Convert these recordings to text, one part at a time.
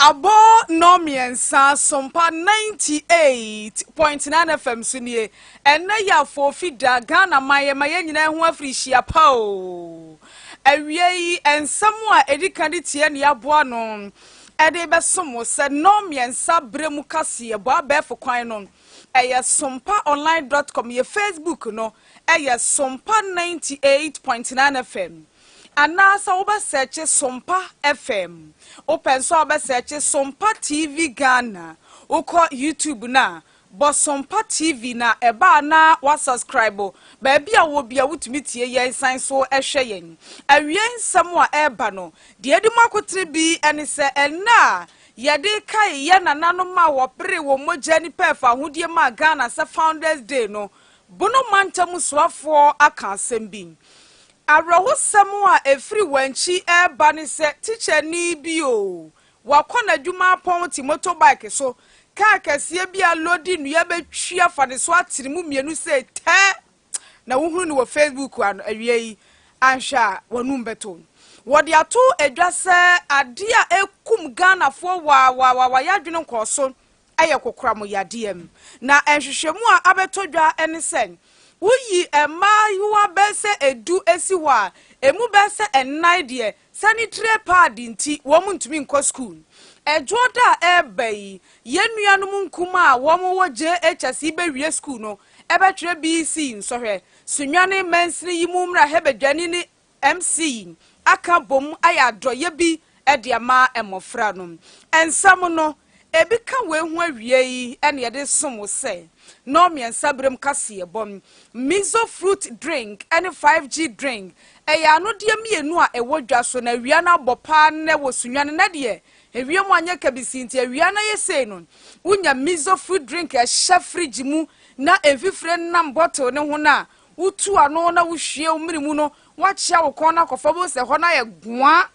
Abo no miensa Sompa 98.9 FM Sunyani ena ya fofida Ghana maye nyina ho afrihia pa o awie ensam a edikande tie ne aboa no ede besomo se no miensa bremu kase ebo abefo kwan no eye sompaonline.com ye Facebook no eye Sompa 98.9 FM Anasa oba search Sompa FM. Open so oba search Sompa TV Ghana. Uko YouTube na. But Sompa TV na eba na wa subscribe. Baby a wo bia wutumi tie ye sign so ehwe yen. Awien samwa eba no. De edi makotre bi ene se ena yede kai ye nanano ma wo pere wo mogya ni pefa hodie ma Ghana se Founders Day no. Bono mantamu soafo aka asem bi. Araho samwa efri wanchi eba ni se teacher ni bio wakona dwuma pon ti motorbike so ka kase bia lodi nua betwia fa ne so atirimu mienu se te na wohunu no Facebook an awie ansha wanum beto wode ato edwase ade a ekum Ghana fo wa yadwene nkoso aye kokora mo yadem na enhwehwemu a abetodwa ene sen Uyi yuwa bese edu esiwa emu bese enai de sanitary pad nti wo ntumi nko school ejoda ebei yenuanum nkuma wo wo JHS bewie school no ebetwere BC nsohwe Sunyani mensri yimumra hebedwani ni MC aka bom ayadroye bi ediama emofra no ensam no ebika we hu awie ene yede som se no miensa brem kase bom miso fruit drink ene 5G drink eya no de mienu a ewodwa so na wia na bopa ne wo Sunyani na de ewie mu anya kabisi nti wia na yese no unya miso fruit drink e hye fridge mu na evifre nam bottle ne ho na utu ano na wohwie umiri mu no wachia wo kon na kofa bo se ho na ye goa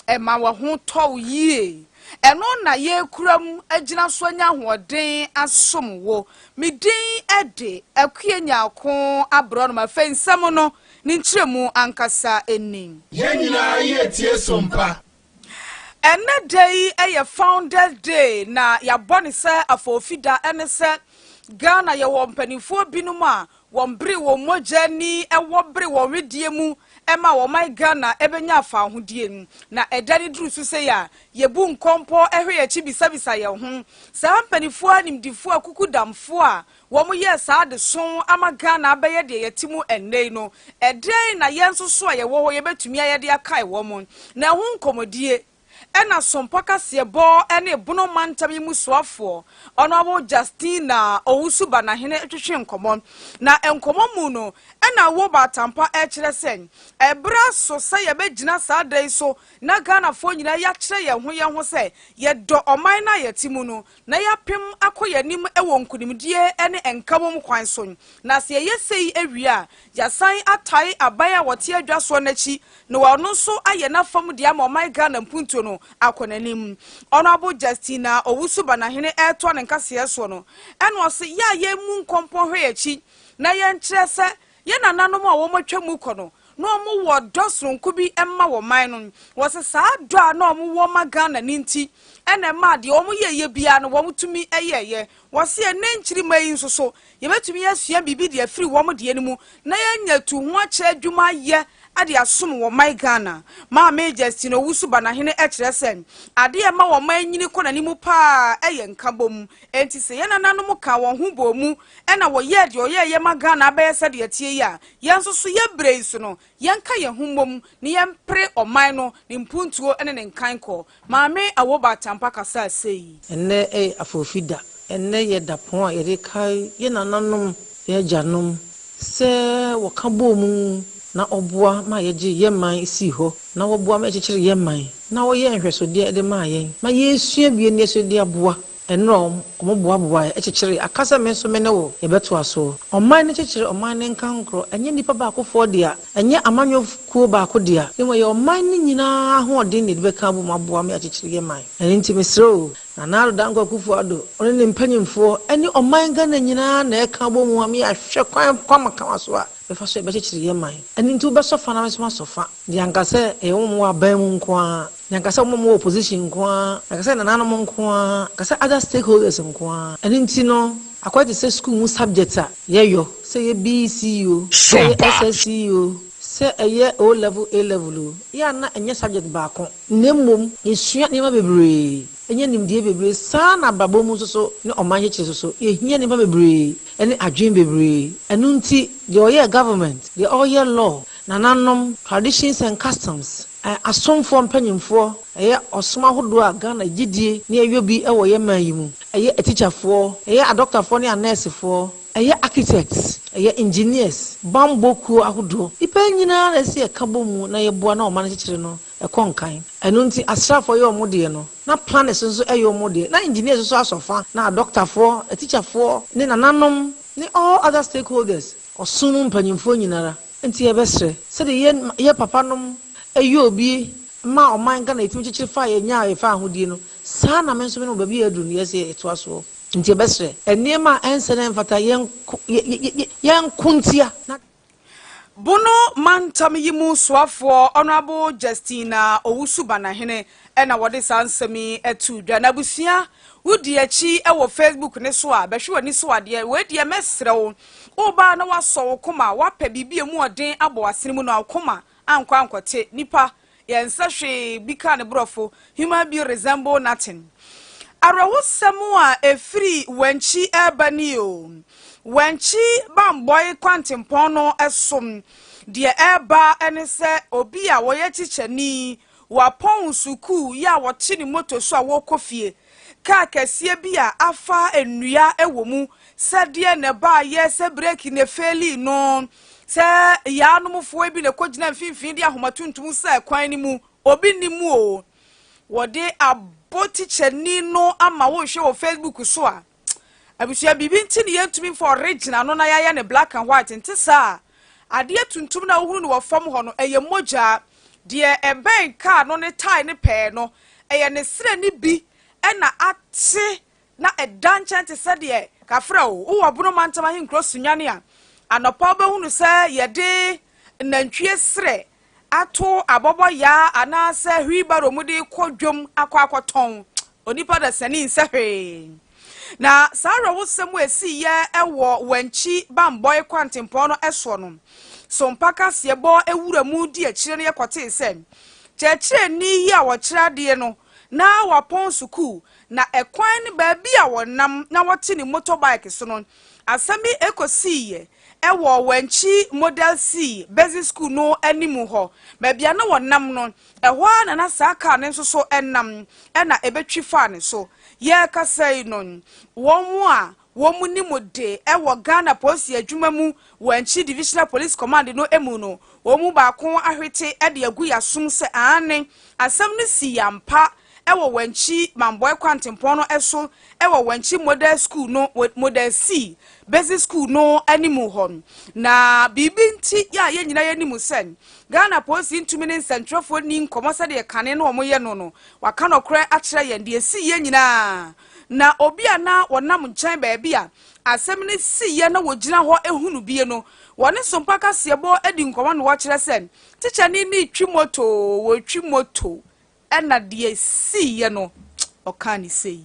e ma wo ho to yie eno na ye kuram agina so anya hoden asom wo midin ede akue nyako abro no ma fensam no ni nkyeremu ankasa enin ye nyina ye tie Sompa ene day eye Founders Day na ya bone se afofida ene se Ghana ye wo mpanifo binum a wombri wo mogya ni ewo bre wo wedie mu ema wo my Ghana ebenya afa hodie na edani duru so se ya yebu nkompo ehwe ya chibisabisa ye ho sa mpanifo animdifo akukudamfo a wo mo ye sa de so ama Ghana abeye de yetimu ennei no edai na yenso so a ye wo ye betumi ayede akai wo mo na ho nkomodie ena Sompa kase bo ene bono mantam yimu soafo ono Justina owusu bana hene twetwe nkomo na enkomo mu no ena wo batampa kire sen ebra so se ye begina sa dai so na Ghana fo nyina ya kire ye ho se ye do oman na yetimu no na ya pem akoyanim ewo nkunimdie ene enkamom kwan so na se ye sei ewia ya san atai abaya wote adwa so nachi no wono so aye na fam dia ma oman Ghana mpunto no akonanim Honorable Justina owusu bana hene eto ne nkase so no eno se ya ye mu nkompo hwe achi na ye nkyere se ye nananom a wo matwa mu kono no mo wo dosronku bi emma wo man no wo se sa do a no mo wo ma Ghana ninti ene ma de wo mo ye bia no wo mutumi eyeye wo se ne nkyiri mai nso so ye betumi asua bibi de afiri wo mo de animu na ye nyatu ho akye adwuma ye ade asom wo my Ghana ma Justina owusu bana hene ekire sen ade e ma wo man nyini kona nimu pa eye nkabom enti se ye nananom ka wo ho bomu ena wo ye de ye ma Ghana abaye se de atie ya yenso so ye brace no yenka ye hummom ne yempre oman no ne mpuntuo ene ne nkanko ma me awoba tampa kasa sei enne afofida enne ye dapon a ye kai ye nananom ye janom se wo ka bomu na obua ma yeje yeman si ho na obua ma chechire yeman na wo ye nhwesode de ma yen ma yesua bie ne esode aboa enro omoboa chechire akasa me so me ne wo ye beto aso oman ne chechire oman ne nkankro enye nipa ba akofo de a enye amanyokuo ba akode a ne wo ye oman ne nyina ho de ne be ka bo maboa ma chechire yeman eni ntimesro na naro dango akufo ado one ne mpanyimfo eni oman Ghana nyina na e ka bo mu am ya hwe kwan kwamaka so a befa so be chechire yeman eni ntu be sofa na me so sofa di ankase e wo mu aban mu nko a Nyankasa mo opposition kwa, nyankasa nanano mo kwa, kasa other stakeholders kwa. Eni nti no, akwa te say school mu subject a yeyo, say ye BCO, say ye SSCO, say ye O level A level. Ya na enye subject baako. Nemmom yesua nema bebree. Enye nimdie bebree saa na babo mu so ne omanye kire so. Ye hia nema bebree, ene adwen bebree. Enu nti the oye government, the oye law, nananom traditions and customs. Asomfo mpanyimfo eye osoma hodo a Ghana gidie ne ayobi e wo ye man yi mu eye teacherfo eye doctorfo ne nursefo eye architects eye engineers bamboku ahodo ipa nyina na se kabo mu na ye boa na o man kikire no e konkan enu nti asrafo ye omode no na planners nso eye omode na engineers nso asofa na doctorfo teacherfo ne nananom ne all other stakeholders osunu mpanyimfo nyinara nti ye besre se de ye papa nom Ayobi ma o man Ghana itimi chichiri fa ye nya ye fa ahodie no saa na menso me no ba bi adu no yesi eto aso nti besre enema ensene mfata yen kuntia na Bono mantam yimu soafo honorable Justina Owusuba na hene ena wode sansemi etu dwa na busia wudi achi e wo Facebook ne so a behwe wani so ade we die mesrewo oba na waso koma wape bibie mu odin abo asene mu na koma ankote nipa yensa hwe bika ne brofo human being resemble nothing arawusemu a efiri wanchi ebani o wanchi bamboy kwantempon no esom de eba ene se obi a woye chichani wapon suku ya wote ni moto so a wokofie ka kese bi a afa enua ewomu se de ne ba ye se break ne feli no se ya no mfo bi ne kogina mfimfin de ahomatuntum se kwan ni mu obi ni mu o wode aboti chani no ama wo hwe wo Facebook so a abusia bibi nti ne yentumi for original no na ya ne black and white nti sa ade tuntum na wohunu no wofam ho no eye moja de eben car no ne tie ne pe no eye ne sre ne bi na ate na edanche te se de kafra wo wobono mantama hin cross Sunyani a anopa ba hunu se yede nantwie sre ato abobo ya anase hwibaro mudi kodwom akwakoton onipa da sani nsehwe na sara wosem esi ye ewo wanchi bamboy kwantempon no eso no Sompa kasebo ewura mu di akire ne yekote se chechire ni yi a wo kira de no na wapon suku na ekwan ne ba bi a wonam na wote ni motorbike so no asami ekosi ye ewo wanchi model C basic school no animu ho ba bia na wonam no eho na saka ne nso so enam na ebetwi fa ne so ye kasai no wonmu a womu ni mode ewo Ghana police adwuma mu wanchi divisional police command no emu no womu ba ko ahwete e de agu yasum se ane asam ne si yampa ewo wanchi mamboy kwantempon no eso ewo wanchi model school no model C basic school no animu hon na bibi nti ya ye nyina ye nimu sen Ghana police ntumi ne central for ni nkomasa de kane no omoye no waka no kra akire ye de si ye nyina na obi ana wonam nchen ba bia asem ne si ye na wogina ho ehunu bie no wone Sompa kasebo edi nkoma no wakire sen teacher ni twi moto wo twi moto ena de si ye no okani sei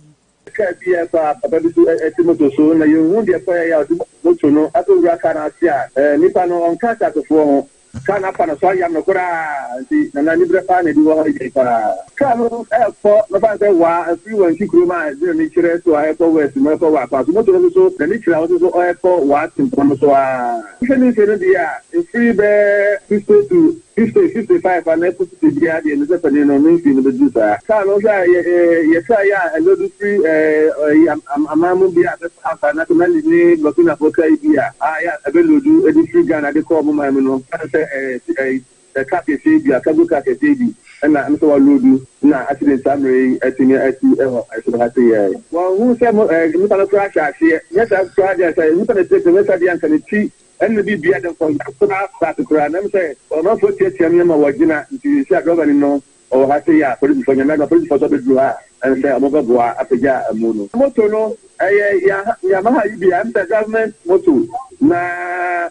ka bia pa papa bi so etimoto so na yehu de pa ya moto no atowura kana asia nipa no onka tatofo ho kana pa na so ya no kora nti na ni brefa na di wo ha pa ka no for no ba say wa free one kikroma de ni kire so ha for west mo for wa pa so moto no so na ni kire so o for wa timpo so a kini kire dia free be 55 and I put the dia de no se no no fi no be sa ka no sa ye sa ya a lot free amamu bi a asa na to na ni Burkina Faso bia ya abelodu edi free Ghana de ko mo ma me no the cafe bi akago cafe bi na am so lodu na accident amre etini I should have say well who say mi ta no crash ahye yes I tried yes I mi ta de me sa dia kan ti and the BB and from that crowd. I'm saying, or not for Tiam Wagina, to see a governor no, or Hatia, police for your police for the and say, I'm over Boa, Apaja, Mono. Motono, Yamaha, I'm the government, Motu. Na,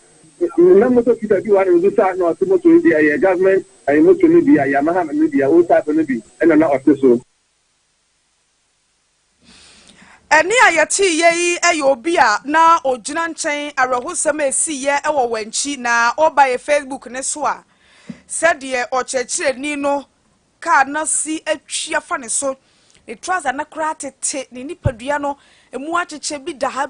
number of people you want to do that, no, to the government, I mo to ni bia Yamaha ni bia o type ni bi e na oteso eni ayati ye obi a na ogina nchen arahusem esi ye ewo wanchi na oba ye Facebook ne so a said ye ochechire ni no ka na si atwia fa ne so ne trouser na kra tete ne nipadua no emu acheche bi daha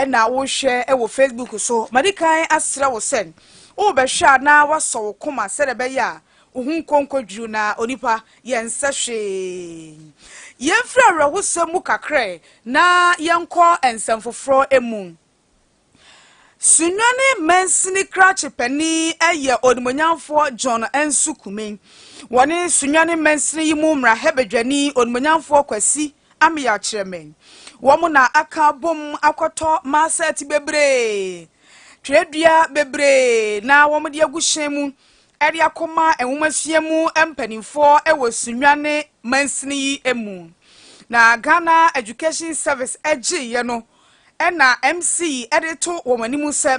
na wo hwe ewo Facebook so madikan asra wo sen wo be hwa na waso wo koma sere be ya ohun konkoduru na onipa yensehwe yemfra rahusem kakre na yenko ensamfoforo emu Sunyani mensini krache pani eye onimonyamfo John Ensukume woni sunyani mensini yimu mra hebedwani onimonyamfo kwasi amiya chiremen womu na aka bom akoto maset bebre tredua bebre na womu de aguhyemu eri akoma enwomasiemu empanimfo ewo sunyani mensini emu na Ghana Education Service ye no ena MC edito womanimu se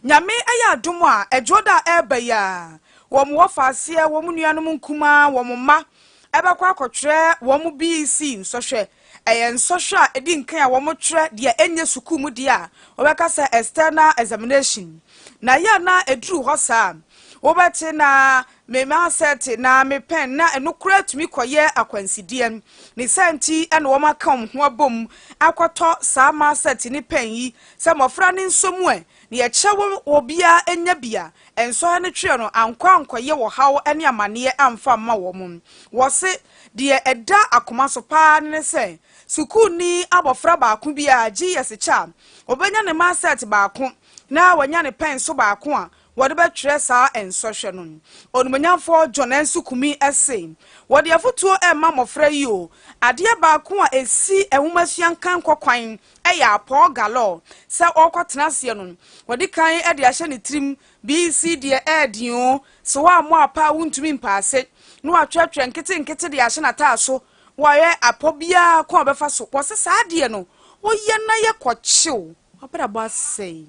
nyame aya adom a ejoda eba ya wom wofase wom nuanom nkuma wom ma ebekwa akotwere wom BC nsohwe eye nsohwe a edi nkan a wom twere de enye suku mu de a obeka se external examination na ya na eduru hosa wobete na mema sete na me pen na enukura tumi koye akwansidie ni senti ene wo maka ho abom akoto sa ma sete ni pen yi se mofra ni nsomu e ni ye chewo obia enya bia enso ne twe no ankoye wo hawo ene amane amfa ma wo mum wo se de eda akoma so pa ne se suku ni abofra ba ko bia GS cha obenya ne ma sete ba ko na wanya ne pen so ba ko a wode betwere saa ensohwe no onumanyamfo John Ensukumi ese wode afotuo ma mofra yi o ade ba ko a esi ehumasuan kan kwakwan eya apo galo se okotena se no wode kan e de ahye ne trim BC de edin so wa mo apa wuntumi mpaase no atwetwe nkete de ahye na taa so waye apobia ko obefa so wo se saa de no wo ye na ye kochiw opera bo sei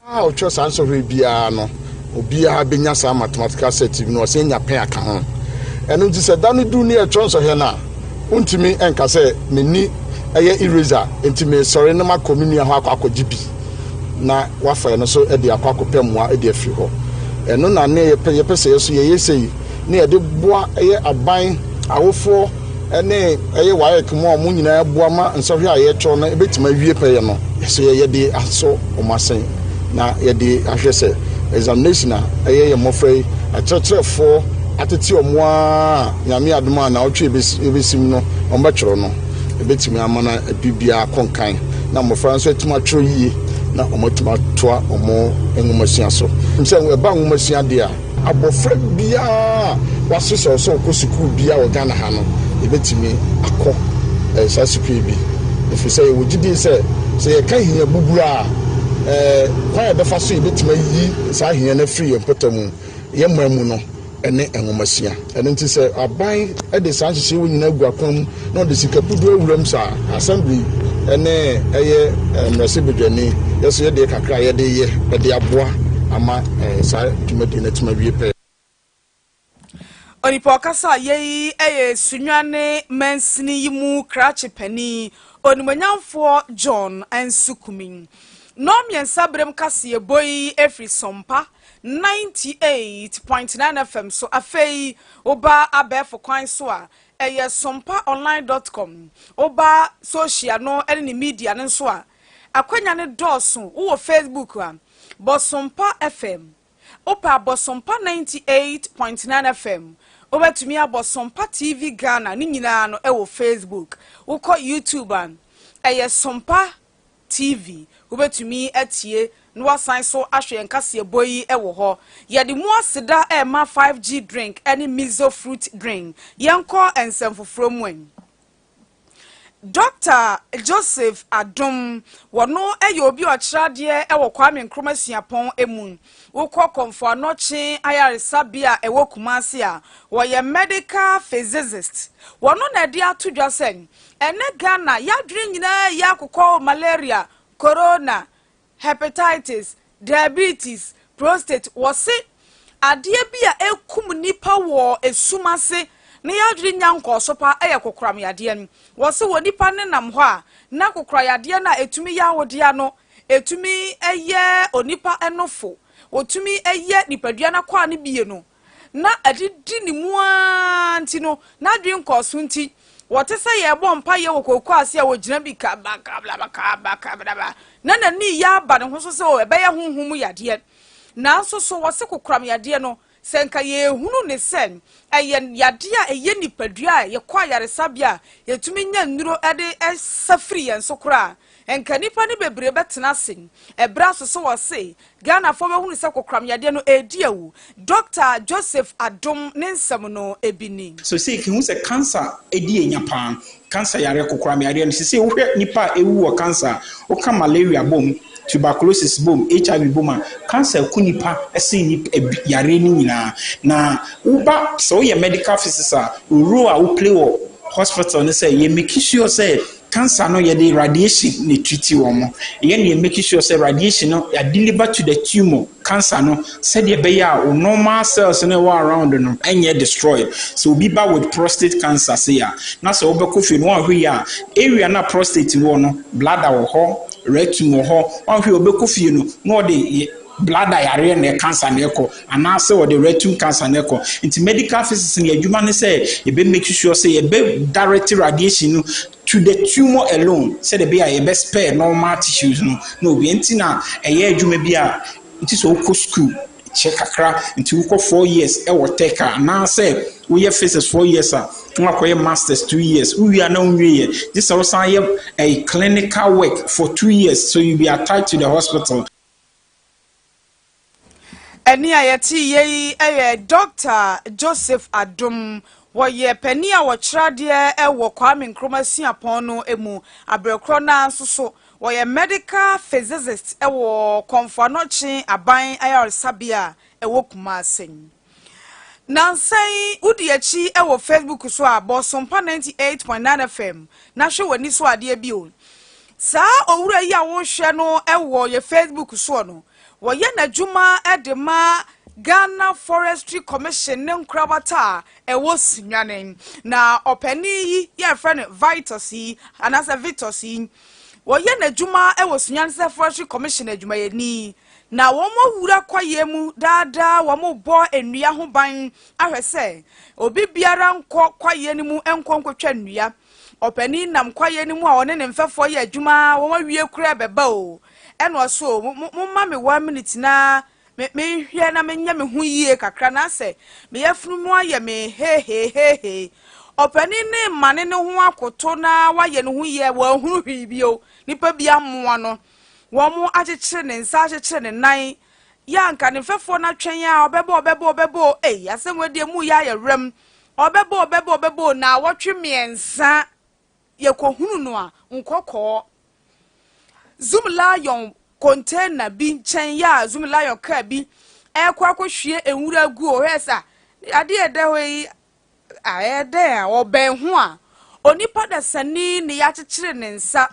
o cho sanso bia no obia benya sa mathematical set no se nya pen aka ho eno nti se da no du ne cho so he na untimi enka se meni eye eraser ntimi sori na makomini ho akwakogibi na wafa no so e de akwakopemwa e de afiri ho eno na ne ye pese so ye yesei ne ye de boa eye aban awofo ene eye waye kemo mu nyina boa ma nsohwe aye cho na ebetima wie peye no so ye de aso o masen na yedi ahwese examination eye mofrey akyerɛkyerɛfo atete omoa nyame adoma na otwe ebesim no ombɛkyerɛ no ebetimi amana bibia konkan na mofra nso etuma twero yie na omatuma toa omo enwomasua so nse eba nwomasua de a abofra bia wasoso so kosuku bia wo Ghana ha no ebetimi akɔ sa sukuu bi efisɛ ye wogidi sɛ ye kan hia bubura kwaya befa so yebetima yi saa hia na free empotamu ye mamu no ene enwomasia ene nti se aban e de saa hye wo nyina gu akwam na de sikapudu awuram sa assembly ene eye mrese bedwani yeso ye de kakra ye de aboa ama saa tumadi na tuma wie pe onipa kasa ye sunyane mensini yimu krache pani onimanyamfo John Ensukumi no miensa brem kase boy every Sompa 98.9 FM so afei oba abefo kwan so a sompaonline.com oba social no any media no so a akwanya ne doso wo Facebook a Bosompa FM opa Bosompa 98.9 FM obatumi abosompa TV Ghana ni nyina no wo Facebook wo ko YouTube an Sompa TV ubetumi atie no wasan so ahwe nkase boyi ewo ho ye de mu aseda ma 5G drink any miso fruit drink yenko ensemfofro mu en Dr. Joseph Adom wono obi ochirade ewo Kwame Nkrumah Suapon emu wokọ komfo anoche ayaresa bia ewo Kumasi a wo ye medical physicist wono na de atodwa sen ene Ghana yadre nyina yakokọ malaria corona hepatitis diabetes prostate wose ade bia ekum nipa wo esumase ne yadri nyanko so pa kokram yade no wo se wo nipa ne nam ho a na kokra yade na etumi ya wode ano etumi eye onipa enofo otumi eye nipadua na kwa ne bie no na adidi ni mu anti no na dwi nkoso nti wote se ye bo mpa ye wokoko ase a wogina bi ka ba na ni ya ba ne ho so se o ebe ye honhom yade na so wose kokram yade no senka ye hunu ne sen ayen yade a eye nipadua ye kwa yaresabia yetumi nya nnuro ede safri yen so kra enka nipa ne bebre betena sen ebra so wose Ghana fo behunu se kokram yade no ediawu Dr. Joseph Adom ne nsem no ebini so say ki hu se cancer edi enya pa cancer yare kokram yade no se wo hwe nipa ewu wo cancer o ka malaria bom tuberculosis boom HIV boom cancer kunipa ese ni yare ni nyina na uba so ye medical officer role a wo play wo hospital ne say ye make sure say cancer no ye the radiation ni treat wo mo ye ne make sure say radiation no ya deliver to the tumor cancer no said ye be ya normal cells no around no enye destroyed so be ba with prostate cancer say ya na so obeko fi no ahwe ya area na prostate wo no bladder wo ho rectum wo ho ahwe obeko fi no no de bladder yare na cancer na eko anase or the rectum cancer na eko into medical physicists in adwuma ne say e be make sure say e be direct radiation no to the tumor alone say the be a be spare normal tissues no be entina eye adwuma bi a it is so school check akra until 4 years e will take na say we have physics 4 years we masters 2 years we are now this also a clinical work for 2 years so you be attached to the hospital. Eni ayeti ye Dr. Joseph Adom woye pani a wo krade wo Kwame Nkrumah Suapon no emu abrekro na so woye medical physicist wo Komfanochi aban ayaresabia wo Kumasen Nansai udiachi wo Facebook so abo Sompa 98.9 FM na hwe wani so ade bio sa owura yi a wo hwe no wo ye Facebook so no woye na juma edema Ghana Forestry Commission ne nkrabata wo Sunyani na opani yi ye friend Vitus yi anasa Vitus yi woye na juma wo Sunyani Forestry Commission adwuma yeni na womo wura kwaye mu dada womo bo enua ho ban ahwese obi biara nkọ kwaye ni mu enkonkotwa nnua opani nam kwaye ni mu a wone ne mfefo ye adwuma womo wie kura beba o eno so mumma me 1 minute na me hwe na menya me hu yie kakra na se me yafunu mu aye me he opani ne mane ne ho akoto na waye ne hu yie wa hunu hwi bio nipa bia moa no womo agekire ne nsa agekire ne nan ya nka ne fefo na twen ya obebo asem wadie mu ya yewrem obebo na wotwe miensa ye kohunu no a nkokọ Zoom Lion container bi nchen ya Zoom Lion ka bi ekwa kohwie enwura gu o hesa ade ede hoyi aede a oben ho a onipa da sani ne ya kekire ne nsa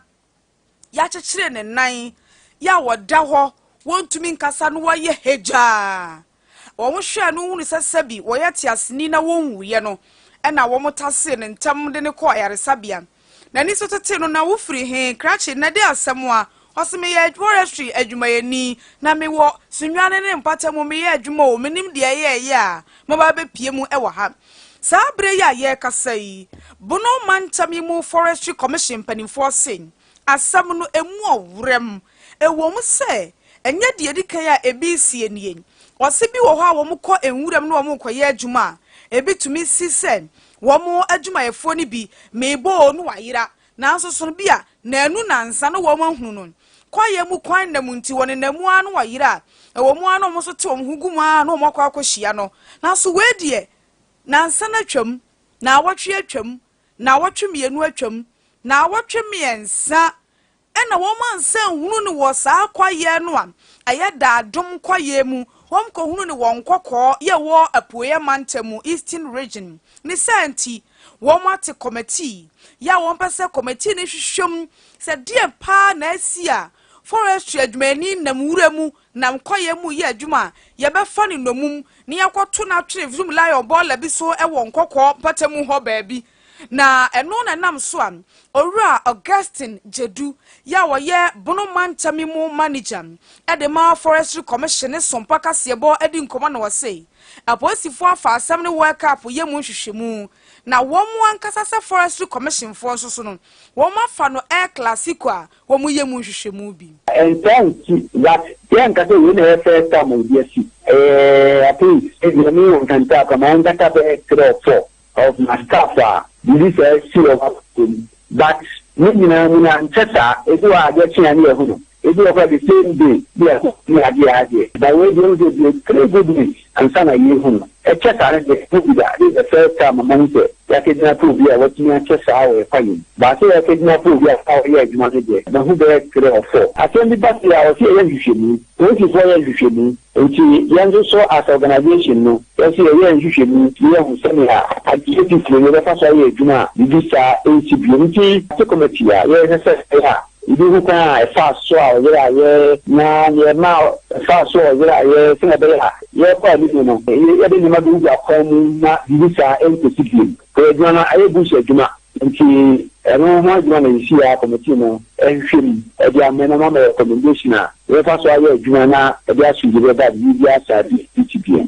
ya kekire ne nan ya woda ho wontumi nkasa no waye heja wo hwe no hunu sesabi wo yete aseni na wonwuye no ena wo motase ne ntam de ne ko ayaresabia na ni so tete no na wo firi he krache na de asem a osime ye forestry adwuma yeni na me wo Sunyani ne mpatamu me ye adwuma o menim de ye a mo ba be pie mu e wo ha sabre ya ye kasai bono mantami mu Forestry Commission panimfo sen asam no emu owrem ewo mu se enye de edikan ya ebisie nie wose bi wo ho a wo mu ko enwuram no wo mu koye adwuma ebitumi sisen wo mu adwuma yefo ni bi mebo no wayira nanso so bi a na anu nansa no wo mu hunu no kwaye mu kwan na mu nti woni na mu anu wayira ewo mu anu mo so te wo hugu mu anu mo kwa akohia no nanso wedie nansa na twam na wotwe atwam na wotwe mienu atwam na wotwe miensa ena wo mansa hunu ne wo saa kwaye no a ayeda adom kwaye mu wom ko hunu ne won kokọ ye wo apoye mantamu Eastern Region ni santi wo mate committee ya won pese committee ne hwehwem se die pa na asia forestry adwumani na muwura mu na mkoye mu ye adwuma ye be fa ne nomum ne yakoto na twe zoom lion ball bi so e wo nkokọ patemu ho baabi na eno na nam so am owura Augustine Jedu ya wo ye bunu mantamimu manager edema forestry commission Sompa kasebo edi nkoma na wose aposifo afa asam ne work up ye mu hwehwemu na womu ankasa se forestry commission fo nso so no womu afa no air classico a womu ye mu hwehwemu bi and thank you that yan ka say we na first time we dey see at least if you know can talk about that be 3 or 4 of my staff this is serious but me na ntesa edu a get chin ani ehunu edu of the same day yes me ade but we dey 3 good weeks and sana ehunu e chesa na the first time among the ya kidna prove ya what me chesa awe fine but ya kidna prove ya how ya adwuma de na who be 3 or 4 attend the back ya o see ya hwehwemu o ti for ya hwehwemu nti yanzo so as organization no ya see ya hwehwemu ya hu se me a adjective no ya fa so ya adwuma bi sa ncb nti to committee ya se ya ibu kwa fast so ye na ye ma fast so ye singa be ye kwa bi no ye be ni ma du ya kwa mu na bi sa ncb ko jona ayebu se juma nti eno ho juma na isi ya committee no ehwem e dia mena ma recommendation a ye fast so ye juma na e dia sujire ba bi asa bi ncb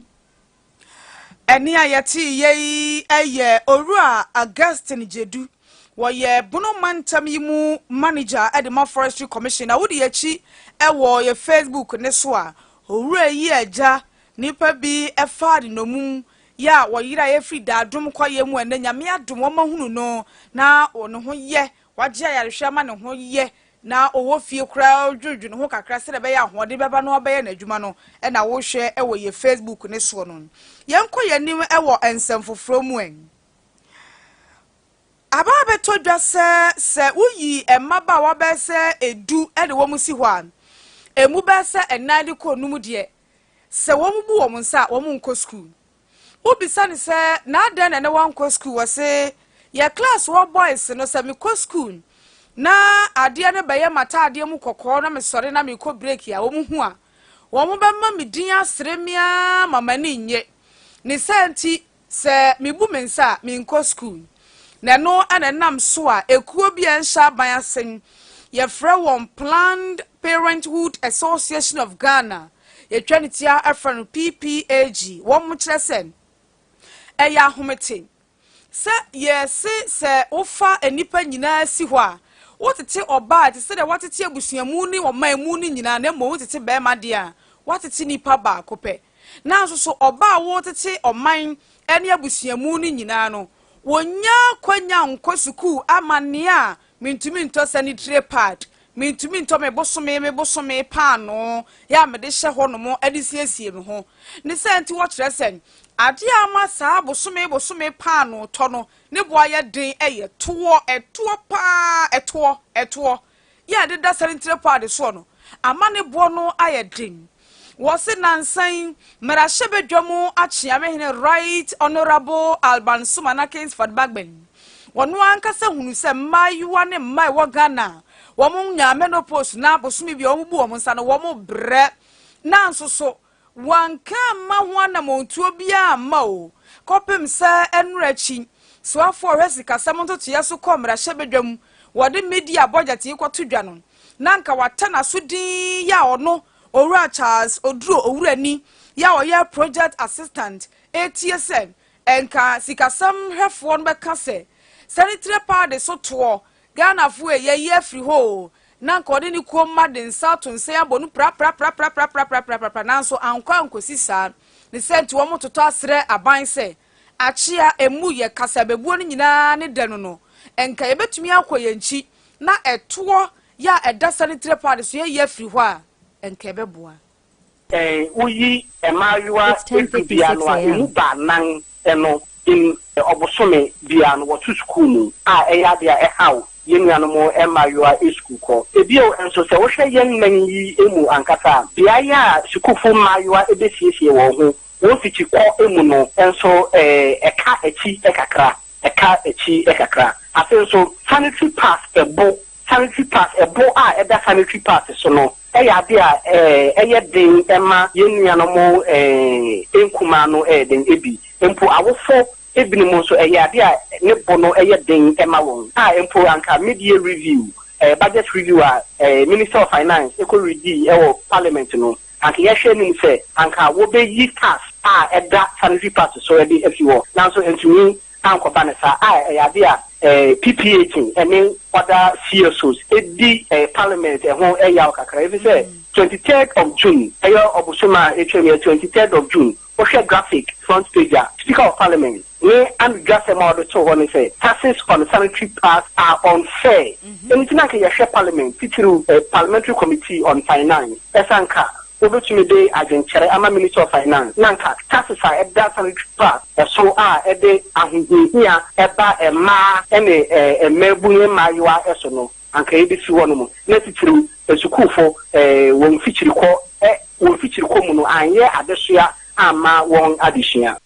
eni ayeti ye eye Owura Augustine Jedu woye bunu mantam yimu manager edema forestry commission awudi yachi ewo ye Facebook ne so a owura yi aja nipa bi efa de nomum ya woyira ye free da adum kwaye mu ene nyame adum wo mahunu no na ono ho ye waje ayarehwe ma ne ho ye na owo fie kura dwudwu ne ho kakra se de be ya hode beba no obe ye na adwuma no e na wo hwe ewo ye Facebook ne so no yenko ye nim ewo ensemfofro mu en ababe to dwa se uyi emaba wa be se edu e de wo mu si ho an emu be se enade ko num de se wo mu bu wo mu nsa wo mu nko school ubisa ni se na adan na ne wan ko school wo se ye class wo boys no se me ko school na ade ne be ye mata ade mu kokko na me sore na me ko break ya wo mu hu a wo mu be ma me din asremia mama ni nye ni senti se me bu me nsa me nko school na no ananam so a ekuo bi ensha ban asen ye frɛ won Planned Parenthood Association of Ghana ye twanitia afran PPAG wo mo kyerɛ sen eya homete se ye se ofa enipa nyina si ho a wotete oba te se de wotete abusuamu ni wo manmu ni nyina na mo wotete be ma de a wotete nipa ba kopɛ na so oba wotete oman ene abusuamu ni nyina no wonya kwanya nkosuku amania mintumi nto sanitary pad mintumi nto me bosome paano ya me de hye ho no mo adisiesie me ho ne senti wo kyerɛ sen ade ama saa bosome paano to no ne boa ye den eye toɔ ya de da sanitary pad so no ama ne boa no aye den wose nansan merahye bedwamu achiame hene Right Honorable Alban Sumanakins Fadbagben wonu ankasa hunu se mayuwa ne mai wo Ghana wo mu nya menopause na bosumi bi wo mu bu wo nsa no wo mu bre na nsoso wanka ma ho na montuo bia ma o kopem se enrachi so afo resika samonto tia so ko merahye bedwamu wode media budget ikoto dwa no nanka watana so din ya ono Owura Charles Oduro Owurani ya oye project assistant ATSN enka sikasam hefo no beka se sanitary pad so to Ghana fu ye free ho na nka ode ni ko maden sato nse abonu pra nanso ankwa nkosisa ne senti wo mototo asre aban se achia emu ye kasabebuo no nyina ne de no enka ebetumi akoye nchi na eto ya eda sanitary pad so ye free ho a enkebeboa uyi emayiwa ebiano enu ba nan eno in obosome biano watu school a eya dia ehaw yenuano mo emayiwa school ko ebio enso se wo hwe yen nan yi emu ankasa bia ya sukufo mayiwa ebesiesie wo ho wo fiti ko emu no enso eka echi ekakra asenso sanitary pass ebo sanitary pass ebo a eda sanitary pass so no ade a den ema yenu no mo enkuma no den ebi empo awofo ebinimo so ade a ne bono den ema won empo anka media review budget review Minister of Finance eco review parliament no anka yehwe nim say anka wo be yi tax eda sanitary pass so ade efiwo now so entumi anko banesa ade a PPH and other CSOs edi parliament ho eya kakra if say 23rd of June eyo obusuma HM 23rd of June o share graphic front page Speaker of Parliament we and just about the so one say taxes on sanitary pass are unfair anything like you share parliament through a parliamentary committee on finance esanka over to me day agenchere ama Minister of Finance nanka taxes are that sanitary pass so ede ahihia eba ema ene mebunye mayiwa eso no anka ebi fi wono mu na titiru esukufo won fichiri ko mu no anye adesua ama won adesua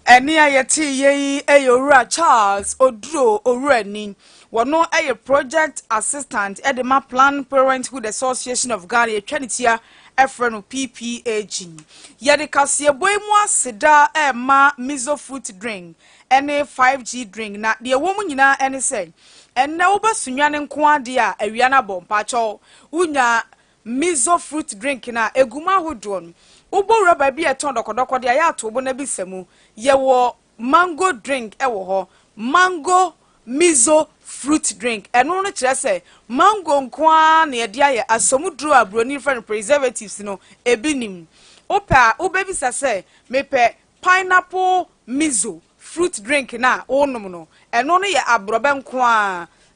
eni ayeti ye eyowura Charles Oduro Owurani wono eye project assistant edema Planned Parenthood Association of Ghana etwanitia efreno PPAG yede kasie boymu aseda ema miso fruit drink ene 5G drink na de womu nyina ene say enne oba Sunyani nko ade a awia na bompacho unya miso fruit drink na eguma hodo no ubo rubber bi eton dokodoko de aya to bo na bisemu ye wo mango drink ewo ho mango miso fruit drink eno no kire say mango nko na ye de aye asomudro abroni friend preservatives no ebinim opa ubebisa say mepe pineapple miso fruit drink na onum no eno no ye abrobe nko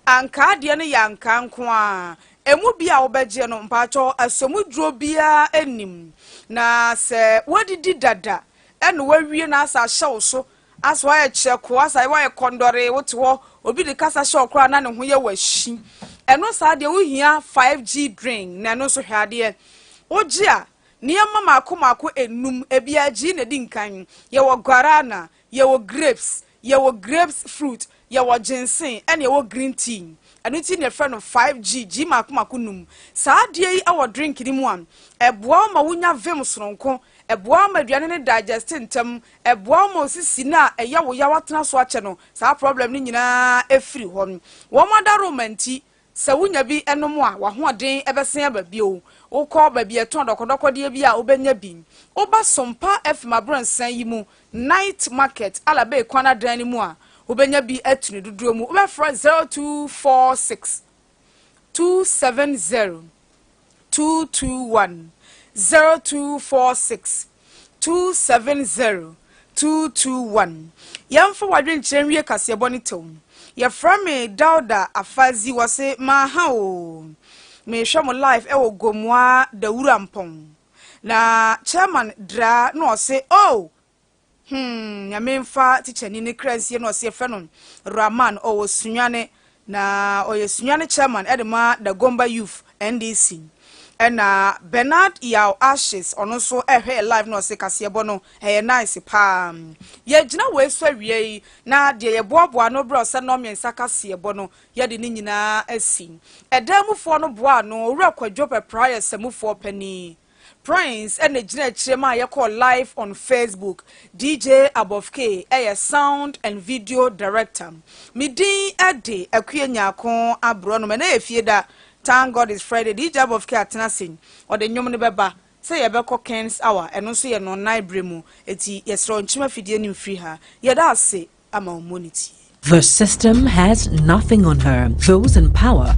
anka de no ye anka nko emu bia obeje no mpacho asomudro bia enim na se wadidi dada eno wawie na asa hyew so aso aye cheko asa waye kondore woto obi de kasa hyew kra na ne ho ye wahyi eno sa de wohia 5G drink na no so hwade oji a niyama makomako enum ebia gi na di nkan ye wo guarana ye wo grapes fruit ye wo ginseng ene ye wo green tea anuti ne friend of 5G gi makomako num sa de yi awo drink ni mu am eboa ma wonya vim soronko eboa ma aduane ne digest ntem eboa ma osisi na eya wo ya watena so ache no sa problem ni nyina efiri ho wo mada romanti sa wonya bi enom a wa hoden ebesen aba bio wo ko ba bi eton dokodoko de bi a obenya bi oba Sompa FM abronsan yi mu night market alabe kwana dan ni mu a obenya bi atuni duduo mu oba fra 0246 270 221 0246 270 221 yamfa wadwen chenwie kasebo ni tom ya from me Dauda Afazi wase ma ha o me hwe mo life e wo gomwa da wurampon na chairman dra no se oh ya memfa tichani ne kransie no se fe no Rahman o Sunyani na o ye Sunyani chairman edema da Gomba Youth NDC ena Bernard Yao Ashes ono so ehwe live no se kasebo no nice pa ye gina we so awie na de ye boaboa no bro se no mensa kasebo no ye de ni nyina asi edamufo no boa no owura kwadwo prior samufo pani Prince and the Gina Chema ye call live on Facebook. DJ Above K, sound and video director. Midi ade akuye nyako abrono me na efie da. Thank God it's Friday. DJ Above K atenasin or the nyom ne beba. Say ye beko Ken's hour and also ye no nai bremu eti yesro nchima fidie ni mfiri ha. Ye da se ama umoniti. The system has nothing on her. Those in power